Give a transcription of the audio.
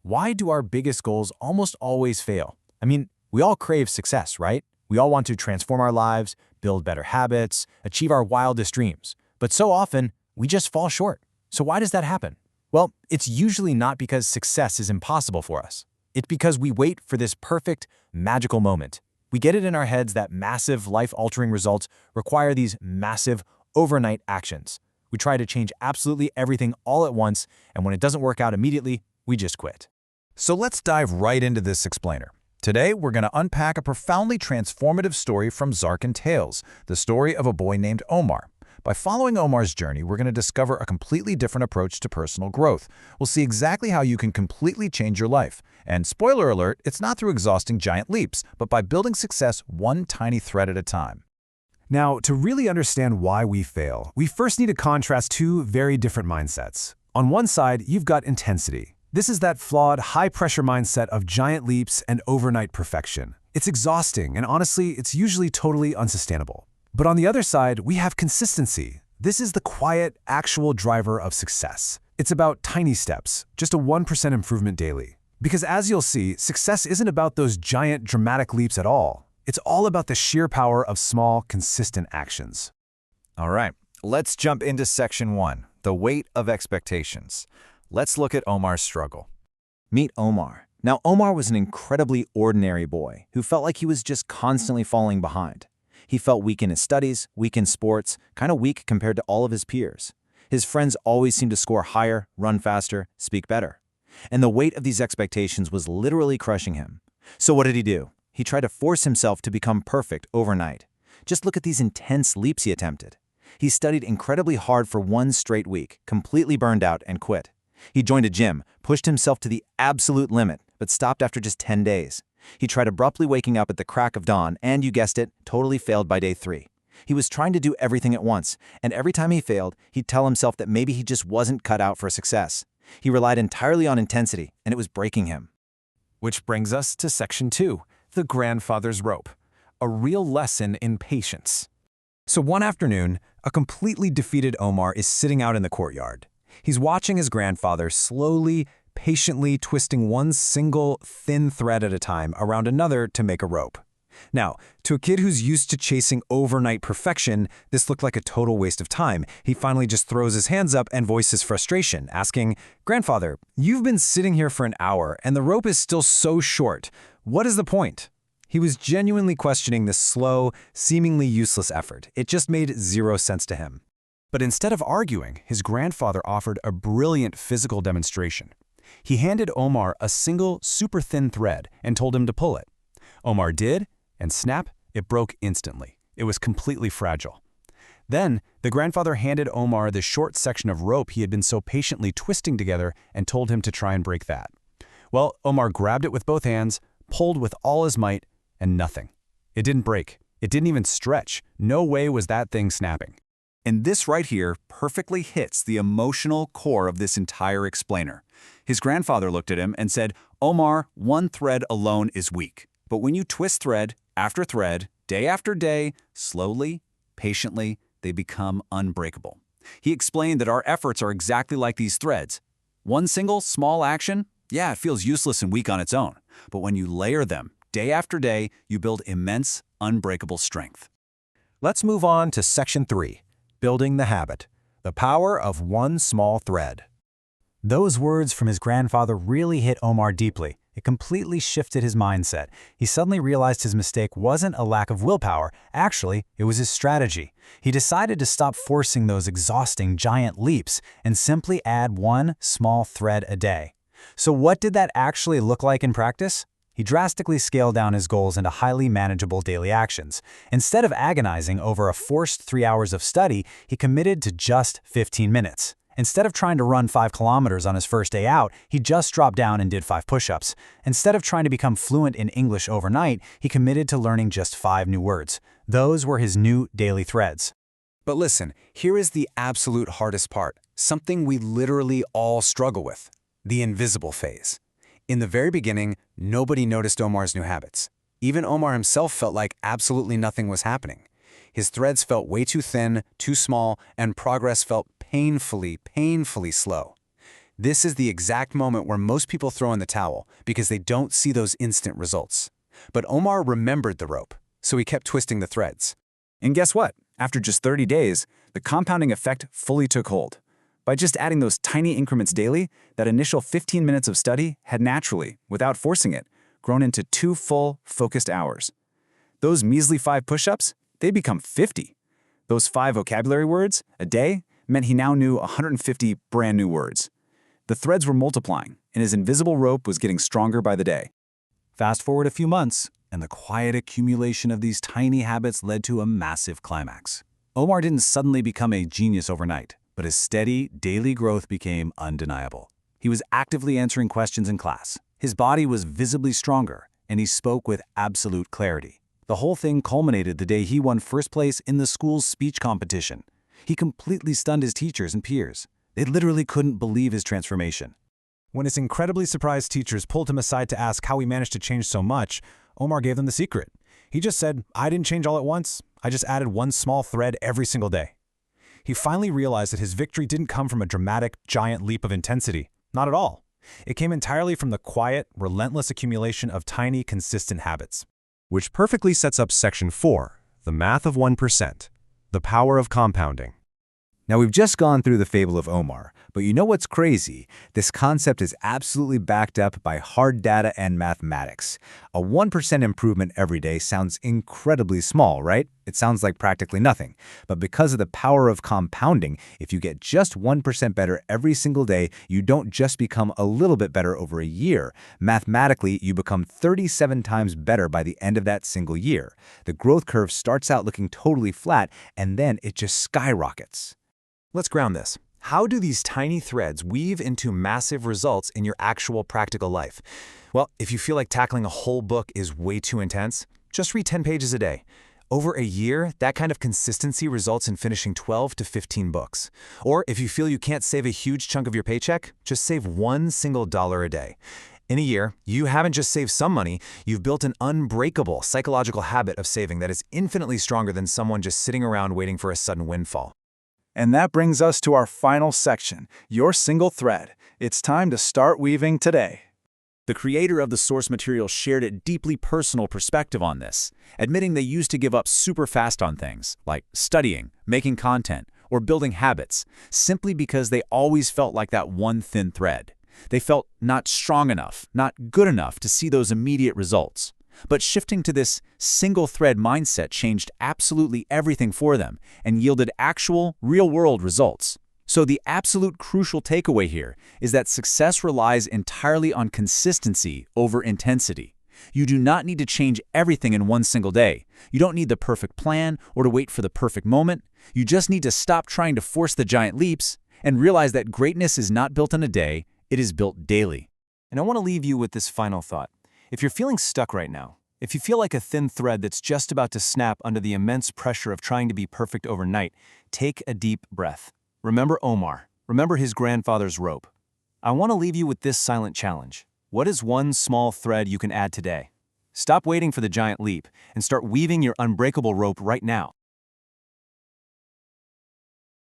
Why do our biggest goals almost always fail? I mean, we all crave success, right? We all want to transform our lives, build better habits, achieve our wildest dreams. But so often, we just fall short. So why does that happen? Well, it's usually not because success is impossible for us. It's because we wait for this perfect, magical moment. We get it in our heads that massive, life-altering results require these massive, overnight actions. We try to change absolutely everything all at once, and when it doesn't work out immediately, we just quit. So let's dive right into this explainer. Today, we're going to unpack a profoundly transformative story from Zarkin Tales, the story of a boy named Omar. By following Omar's journey, we're going to discover a completely different approach to personal growth. We'll see exactly how you can completely change your life. And spoiler alert, it's not through exhausting giant leaps, but by building success one tiny thread at a time. Now, to really understand why we fail, we first need to contrast two very different mindsets. On one side, you've got intensity. This is that flawed, high-pressure mindset of giant leaps and overnight perfection. It's exhausting, and honestly, it's usually totally unsustainable. But on the other side, we have consistency. This is the quiet, actual driver of success. It's about tiny steps, just a 1% improvement daily. Because as you'll see, success isn't about those giant, dramatic leaps at all. It's all about the sheer power of small, consistent actions. All right, let's jump into Section 1, the weight of expectations. Let's look at Omar's struggle. Meet Omar. Now, Omar was an incredibly ordinary boy who felt like he was just constantly falling behind. He felt weak in his studies, weak in sports, kind of weak compared to all of his peers. His friends always seemed to score higher, run faster, speak better. And the weight of these expectations was literally crushing him. So what did he do? He tried to force himself to become perfect overnight. Just look at these intense leaps he attempted. He studied incredibly hard for one straight week, completely burned out, and quit. He joined a gym, pushed himself to the absolute limit, but stopped after just 10 days. He tried abruptly waking up at the crack of dawn, and you guessed it, totally failed by day 3. He was trying to do everything at once, and every time he failed, he'd tell himself that maybe he just wasn't cut out for success. He relied entirely on intensity, and it was breaking him. Which brings us to Section 2, the grandfather's rope, a real lesson in patience. So one afternoon, a completely defeated Omar is sitting out in the courtyard. He's watching his grandfather slowly, patiently twisting one single, thin thread at a time around another to make a rope. Now, to a kid who's used to chasing overnight perfection, this looked like a total waste of time. He finally just throws his hands up and voices frustration, asking, "Grandfather, you've been sitting here for an hour, and the rope is still so short. What is the point?" He was genuinely questioning this slow, seemingly useless effort. It just made zero sense to him. But instead of arguing, his grandfather offered a brilliant physical demonstration. He handed Omar a single, super thin thread and told him to pull it. Omar did, and snap, it broke instantly. It was completely fragile. Then, the grandfather handed Omar the short section of rope he had been so patiently twisting together and told him to try and break that. Well, Omar grabbed it with both hands, pulled with all his might, and nothing. It didn't break. It didn't even stretch. No way was that thing snapping. And this right here perfectly hits the emotional core of this entire explainer. His grandfather looked at him and said, "Omar, one thread alone is weak. But when you twist thread after thread, day after day, slowly, patiently, they become unbreakable." He explained that our efforts are exactly like these threads. One single small action, yeah, it feels useless and weak on its own. But when you layer them day after day, you build immense, unbreakable strength. Let's move on to Section 3, building the habit, the power of one small thread. Those words from his grandfather really hit Omar deeply. It completely shifted his mindset. He suddenly realized his mistake wasn't a lack of willpower. Actually, it was his strategy. He decided to stop forcing those exhausting giant leaps and simply add one small thread a day. So what did that actually look like in practice? He drastically scaled down his goals into highly manageable daily actions. Instead of agonizing over a forced 3 hours of study, he committed to just 15 minutes. Instead of trying to run 5 kilometers on his first day out, he just dropped down and did 5 push-ups. Instead of trying to become fluent in English overnight, he committed to learning just 5 new words. Those were his new daily threads. But listen, here is the absolute hardest part, something we literally all struggle with, the invisible phase. In the very beginning, nobody noticed Omar's new habits. Even Omar himself felt like absolutely nothing was happening. His threads felt way too thin, too small, and progress felt painfully slow. This is the exact moment where most people throw in the towel because they don't see those instant results. But Omar remembered the rope, so he kept twisting the threads. And guess what? After just 30 days, the compounding effect fully took hold. By just adding those tiny increments daily, that initial 15 minutes of study had naturally, without forcing it, grown into 2 full, focused hours. Those measly 5 push-ups, they become 50. Those 5 vocabulary words a day meant he now knew 150 brand new words. The threads were multiplying, and his invisible rope was getting stronger by the day. Fast forward a few months, and the quiet accumulation of these tiny habits led to a massive climax. Omar didn't suddenly become a genius overnight, but his steady, daily growth became undeniable. He was actively answering questions in class. His body was visibly stronger, and he spoke with absolute clarity. The whole thing culminated the day he won first place in the school's speech competition. He completely stunned his teachers and peers. They literally couldn't believe his transformation. When his incredibly surprised teachers pulled him aside to ask how he managed to change so much, Omar gave them the secret. He just said, "I didn't change all at once. I just added one small thread every single day." He finally realized that his victory didn't come from a dramatic, giant leap of intensity. Not at all. It came entirely from the quiet, relentless accumulation of tiny, consistent habits. Which perfectly sets up Section 4, the math of 1%, the power of compounding. Now, we've just gone through the fable of Omar, but you know what's crazy? This concept is absolutely backed up by hard data and mathematics. A 1% improvement every day sounds incredibly small, right? It sounds like practically nothing. But because of the power of compounding, if you get just 1% better every single day, you don't just become a little bit better over a year. Mathematically, you become 37 times better by the end of that single year. The growth curve starts out looking totally flat, and then it just skyrockets. Let's ground this. How do these tiny threads weave into massive results in your actual practical life? Well, if you feel like tackling a whole book is way too intense, just read 10 pages a day. Over a year, that kind of consistency results in finishing 12 to 15 books. Or if you feel you can't save a huge chunk of your paycheck, just save $1 single a day. In a year, you haven't just saved some money, you've built an unbreakable psychological habit of saving that is infinitely stronger than someone just sitting around waiting for a sudden windfall. And that brings us to our final section, your single thread. It's time to start weaving today. The creator of the source material shared a deeply personal perspective on this, admitting they used to give up super fast on things like studying, making content, or building habits, simply because they always felt like that one thin thread. They felt not strong enough, not good enough to see those immediate results. But shifting to this single-thread mindset changed absolutely everything for them and yielded actual, real-world results. So the absolute crucial takeaway here is that success relies entirely on consistency over intensity. You do not need to change everything in one single day. You don't need the perfect plan or to wait for the perfect moment. You just need to stop trying to force the giant leaps and realize that greatness is not built in a day, it is built daily. And I want to leave you with this final thought. If you're feeling stuck right now, if you feel like a thin thread that's just about to snap under the immense pressure of trying to be perfect overnight, take a deep breath. Remember Omar. Remember his grandfather's rope. I want to leave you with this silent challenge. What is one small thread you can add today? Stop waiting for the giant leap and start weaving your unbreakable rope right now.